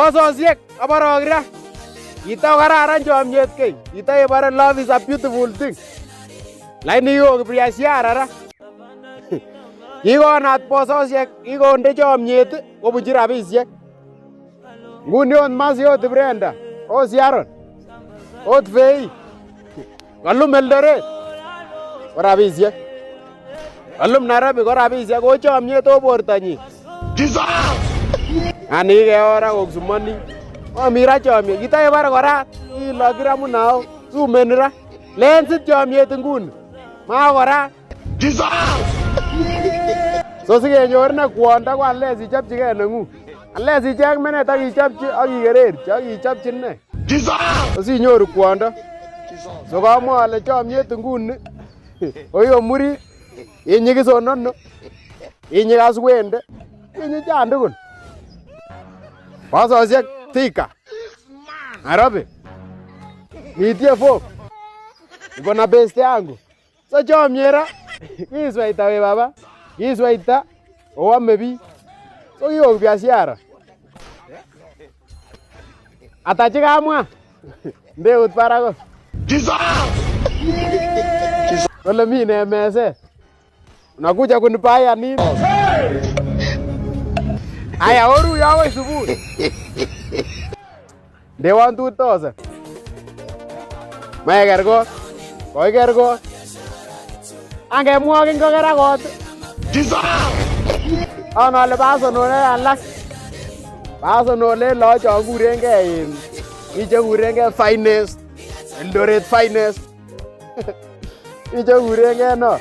Bososiek aborok ra. Kitau kararan chomyet kei. Kitau ibare love is a beautiful thing. Laini yo biashara ra. Kikonat bososiek, kikonde chomyet kobunji rabisiek. Nguni on Masi ot Brenda, ot Sharon, ot Fei. Kalum Eldoret ko rabisiek. Kalum Nairobi ko rabisiek ko chomyet o bortonyin. Ani ke ora koksumoni. Omira chomyet. Kitau ibare kora iloki munao. Sumeni ra. Lensit chomyet nguni. Ma kora. So sikenyor ne kwondo ko ales ichopchigei nengung. Ales icheng menet ak ichopchi ak ikererchi ak ichopchi ne. So sinyoru kwondo. So kamwa ale chomyet nguni. Oyo muri inyikisonono. Inyikas wende. Inyichan tugul. Bososiek Thika. Nairobi. Nitie folk. Niko na beste yangu. So chomyera. Kiswaita we baba. Kiswaita owame biik. So kiyok biashara. Ata chikamwa. Ndeut barak. Kole mi ne meset. Unakuja kunibaya nini? Aya oru yawe subui. Ndewan 2000. Maeker kot. Koiker kot. Angemwogin kokera kot. Anole basonole alak. Basonole lo cho kurengei in. Iche kurengei finest. Eldoret finest. Iche kurengei no.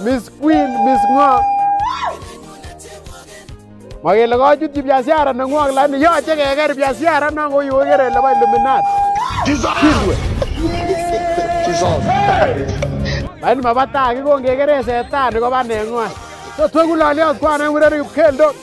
Miss Queen, Miss Ngo. Makele kochutyi biashara nengwong lakini yoche keker biashara nango yu kokere lebo Illuminati. Kirwe. Lakini mabata kikongekere setani koba nengwong. So tweguloliot kwana ngureri keldo.